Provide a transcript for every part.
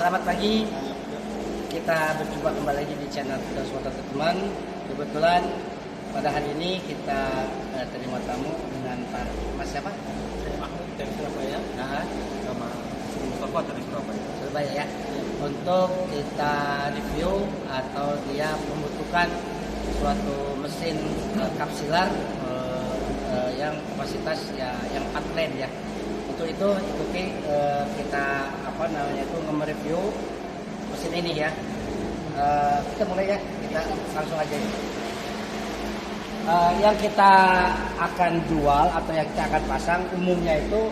Selamat pagi, kita berjumpa kembali lagi di channel Firdaus Motor Teman. Kebetulan pada hari ini kita terima tamu dengan Pak Mas siapa? Saya Mahmud dari Surabaya. Sama Mustafa dari Surabaya ya. Untuk kita review atau dia membutuhkan suatu mesin kapsilar yang kapasitas ya yang 4 lane ya. Untuk itu ikuti kita nge-review mesin ini ya. Kita mulai ya, kita langsung aja. Yang kita akan jual atau yang kita akan pasang umumnya itu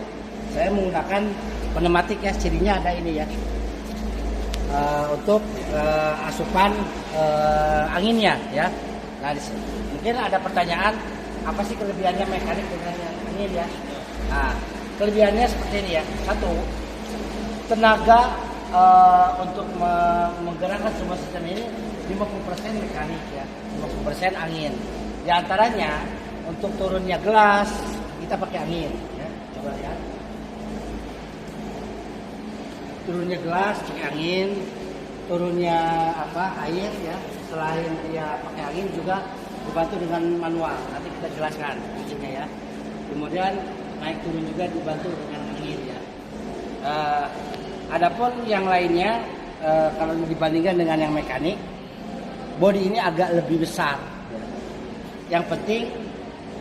saya menggunakan pneumatik ya, cirinya ada ini ya. Untuk asupan anginnya ya. Nah, mungkin ada pertanyaan, apa sih kelebihannya mekanik dengan yang angin ya? Nah, kelebihannya seperti ini ya. Satu, tenaga untuk menggerakkan semua sistem ini 50% mekanik ya, 50% angin. Di antaranya untuk turunnya gelas kita pakai angin ya. Coba lihat. Turunnya gelas pakai angin, turunnya air ya. Selain dia pakai angin juga dibantu dengan manual. Nanti kita jelaskan fungsinya ya. Kemudian naik turun juga dibantu dengan angin ya. Adapun yang lainnya kalau dibandingkan dengan yang mekanik, bodi ini agak lebih besar. Yang penting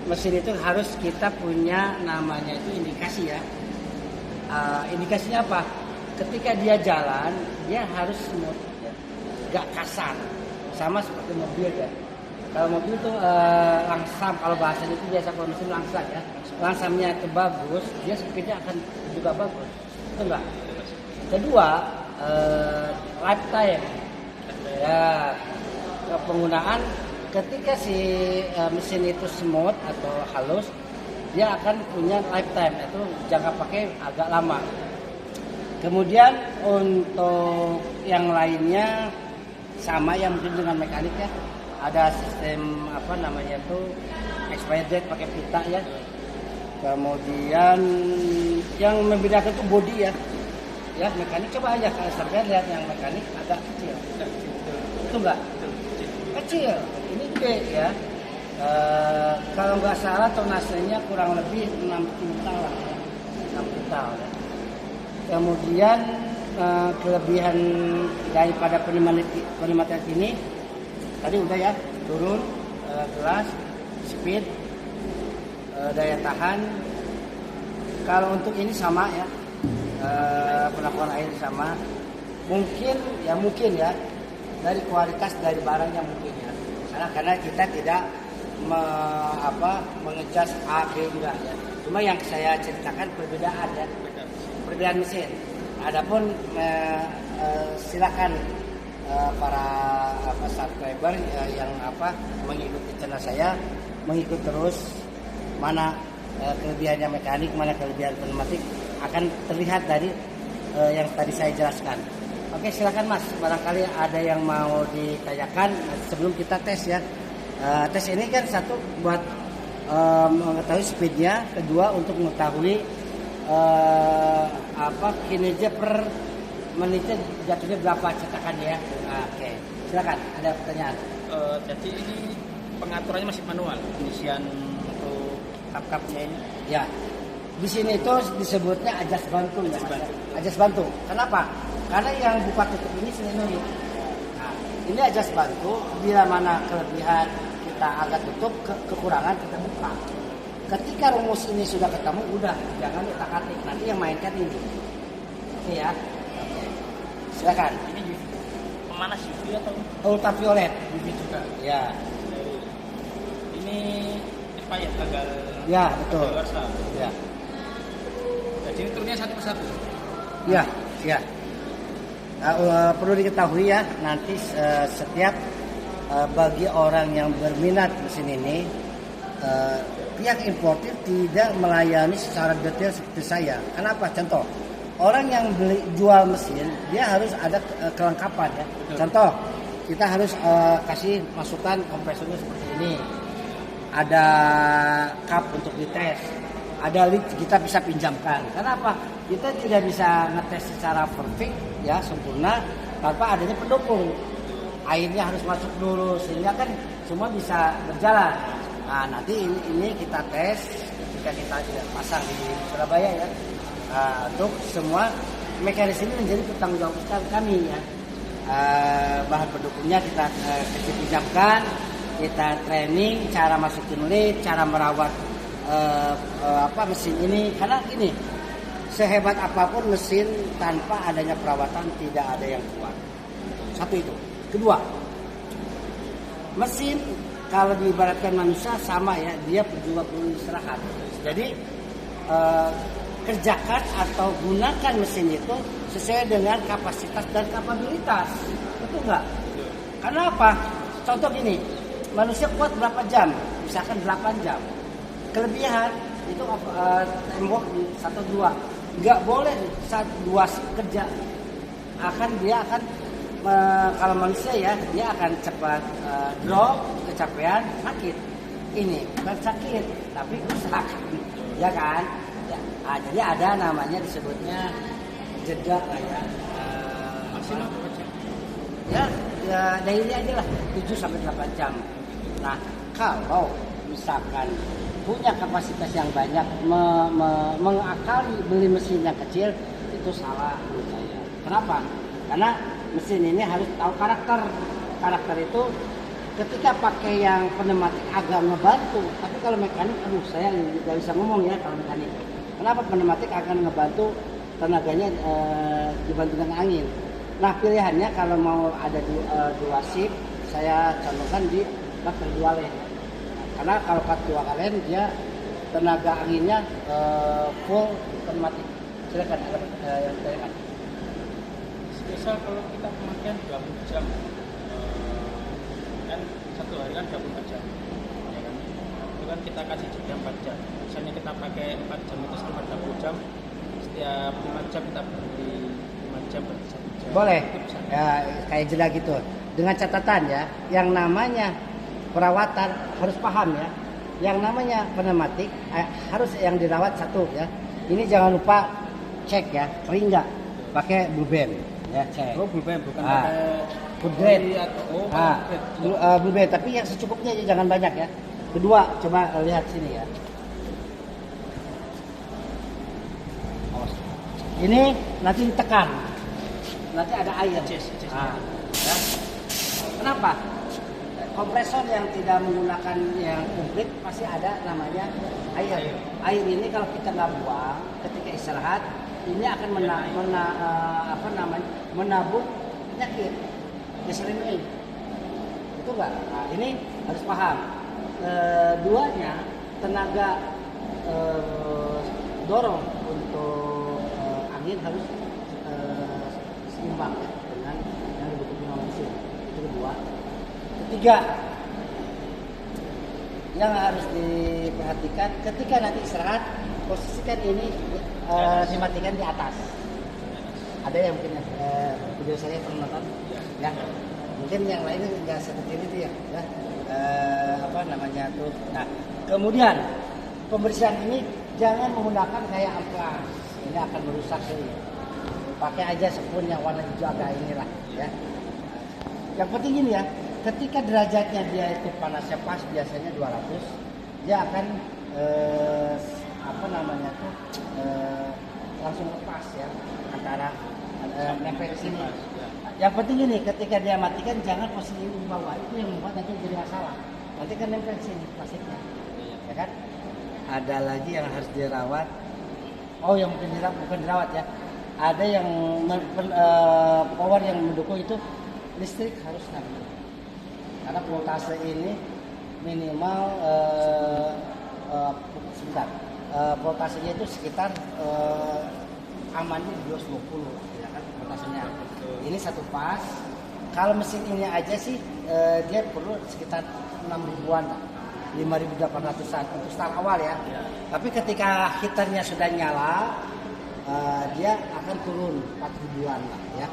mesin itu harus kita punya namanya itu indikasi ya. Indikasinya apa? Ketika dia jalan, dia harus smooth, ya. Gak kasar. Sama seperti mobil ya. Kalau mobil itu langsam, kalau bahasanya itu biasa kalau mesin langsam ya. Langsamnya itu bagus, dia speednya akan juga bagus. Itu enggak? Kedua, lifetime. Ya, penggunaan ketika si mesin itu smooth atau halus, dia akan punya lifetime, itu jangka pakai agak lama. Kemudian untuk yang lainnya sama yang mungkin dengan mekanik ya, ada sistem expired date pakai pita ya. Kemudian yang membedakan itu bodi ya. Ya, mekanik coba aja kalau sampai lihat yang mekanik agak kecil. Itu enggak? Kecil. Ini gede ya. Kalau nggak salah tonasenya kurang lebih 6 kuintal lah ya. 6 kuintal ya. Kemudian kelebihan daripada pneumatik ini tadi udah ya, turun, gelas, speed, daya tahan. Kalau untuk ini sama ya, penaklukan air sama. Mungkin ya dari kualitas dari barangnya mungkin ya. Karena kita tidak mengecas A, B enggak ya. Cuma yang saya ceritakan perbedaan ya. Perbedaan mesin. Adapun silakan para subscriber yang mengikuti channel saya, mengikut terus mana kelebihannya mekanik, mana kelebihan pneumatik akan terlihat dari yang tadi saya jelaskan. Oke, silakan Mas, barangkali ada yang mau ditanyakan sebelum kita tes ya. Tes ini kan satu buat mengetahui speednya, kedua untuk mengetahui kinerja per menitnya jatuhnya berapa cetakan ya. Oke, silakan, ada pertanyaan. Jadi ini pengaturannya masih manual, pengisian untuk kap-kapnya ini. Ya, di sini itu disebutnya ajas bantu ya. Ajas bantu. Kenapa? Karena yang buka tutup ini selenoid. Nah, ini ajas bantu. Bila mana kelebihan kita agak tutup, kekurangan kita buka. Ketika rumus ini sudah ketemu, udah jangan utak-atik. Nanti yang mainkan ini. Oke ya. Oke. Silakan. Ini pemanas UV atau ultraviolet UV juga? Ya. Ini expired tanggal. Ya, betul. Ya. Jadi ini turunnya satu persatu. Ya, ya. Perlu diketahui ya, nanti setiap bagi orang yang berminat mesin ini, pihak importir tidak melayani secara detail seperti saya. Kenapa? Contoh, orang yang jual mesin, dia harus ada kelengkapan ya. Betul. Contoh, kita harus kasih masukan kompresornya seperti ini. Ada cup untuk dites, ada lead kita bisa pinjamkan. Kenapa? Kita tidak bisa ngetes secara perfect ya sempurna tanpa adanya pendukung. Airnya harus masuk dulu sehingga kan semua bisa berjalan. Nah nanti ini kita tes ketika kita pasang di Surabaya ya. Untuk semua mekanisme ini menjadi pertanggungjawaban kami ya. Bahan pendukungnya kita pinjamkan, kita training cara masukin lead, cara merawat mesin ini. Karena gini, sehebat apapun mesin tanpa adanya perawatan tidak ada yang kuat. Satu itu. Kedua, mesin kalau diibaratkan manusia sama ya, dia juga perlu istirahat. Jadi kerjakan atau gunakan mesin itu sesuai dengan kapasitas dan kapabilitas. Betul nggak? Karena apa? Contoh gini, manusia kuat berapa jam? Misalkan 8 jam. Kelebihan itu tembok 1-2. Nggak boleh 1-2 kerja. Dia akan kalau manusia ya, dia akan cepat drop, kecapean, sakit. Ini bukan sakit, tapi rusak. Ya kan? Ya. Jadi ada namanya disebutnya jeda lah ya. Maksimal berapa jam? Ya daily aja lah 7-8 jam. Nah kalau misalkan punya kapasitas yang banyak mengakali beli mesin yang kecil itu salah menurut saya. Kenapa? Karena mesin ini harus tahu karakter. Karakter itu ketika pakai yang pneumatik agak ngebantu, tapi kalau mekanik, saya nggak bisa ngomong ya kalau mekanik. Kenapa pneumatik akan ngebantu tenaganya dibantu dengan angin. Nah pilihannya kalau mau ada dua shift, saya contohkan di bak kedua len. Karena kalau bak dua len dia tenaga anginnya full pneumatik. Silakan yang silakan. Misal kalau kita pemakaian 20 jam, kan satu hari kan 24 jam, ya kan? Itu kan kita kasih jeda 4 jam. Misalnya kita pakai 4 jam itu sekitar 20 jam. Setiap 5 jam kita berhenti 5 jam berhenti 1 jam. Boleh, ya, kayak jeda gitu. Dengan catatan ya, yang namanya perawatan harus paham ya. Yang namanya pneumatik harus yang dirawat satu ya. Ini jangan lupa cek ya, kering nggak? Pakai blue band. Ya, cek. Oh, bukan pakai food grade atau blue band, tapi yang secukupnya aja, jangan banyak ya. Kedua, coba lihat sini ya. Ini nanti ditekan, nanti ada air. Ya. Kenapa? Kompresor yang tidak menggunakan yang komplit pasti ada namanya air. Air ini kalau kita nggak buang ketika istirahat, ini akan menabung penyakit, dyslipidemia. Itu enggak? Nah, ini harus paham. Duanya tenaga dorong untuk angin harus seimbang ya, dengan yang dibutuhkan oleh mesin. Itu kedua. Ketiga, yang harus diperhatikan ketika nanti istirahat, posisikan ini dimatikan di atas. Ada yang mungkin video saya pernah nonton, ya. Mungkin yang lainnya nggak seperti itu ya. Nah, kemudian pembersihan ini jangan menggunakan kayak amplas. Ini akan merusak ini. Pakai aja spons yang warna hijau agak inilah, ya. Yang penting ini ya, ketika derajatnya dia itu panasnya pas, biasanya 200, dia akan langsung lepas ya antara nempel sini. Yang penting ini ketika dia matikan jangan posisi di bawah, itu yang membuat nanti jadi masalah. Nanti kan nempel sini plastiknya, ya kan? Ada lagi yang harus dirawat. Oh, yang mungkin bukan dirawat ya. Ada yang power yang mendukung itu listrik harus stabil. Karena voltase ini minimal voltasenya itu sekitar amannya di 220 ya kan voltasenya. Ini satu pas. Kalau mesin ini aja sih dia perlu sekitar 6.000-an, 5.800-an untuk start awal ya. Tapi ketika heaternya sudah nyala, dia akan turun 4.000-an lah ya.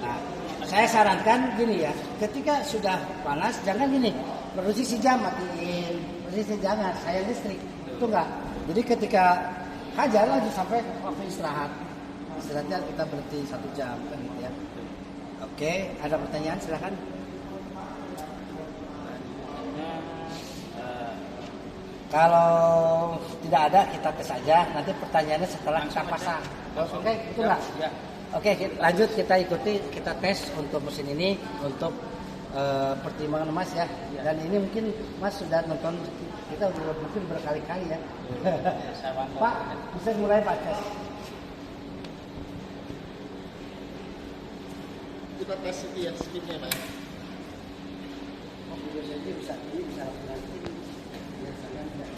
Nah, saya sarankan gini ya, ketika sudah panas jangan gini, produksi jam matiin, produksi jangan, saya listrik itu enggak. Jadi ketika hajar lanjut sampai waktu istirahat. Istirahatnya kita berhenti 1 jam kan gitu ya. Oke, ada pertanyaan silakan. Kalau tidak ada kita tes aja. Nanti pertanyaannya setelah kita pasang. Oke, itu enggak? Ya. Oke, lanjut kita ikuti, kita tes untuk mesin ini untuk pertimbangan Mas ya. Dan ini mungkin Mas sudah nonton kita udah mungkin berkali-kali ya. Pak, bisa mulai Pak tes. Kita tes ini ya speednya Pak. Oh, bisa ini bisa nanti. Biasanya tidak.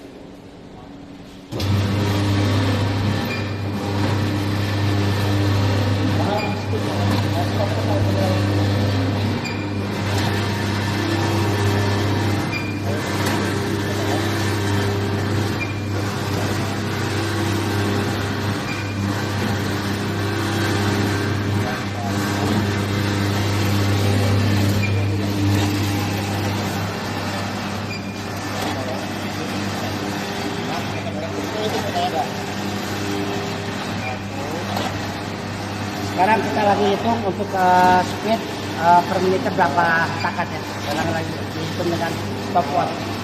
Sekarang kita lagi hitung untuk speed per menitnya berapa takatnya. Sekarang lagi dihitung dengan stopwatch.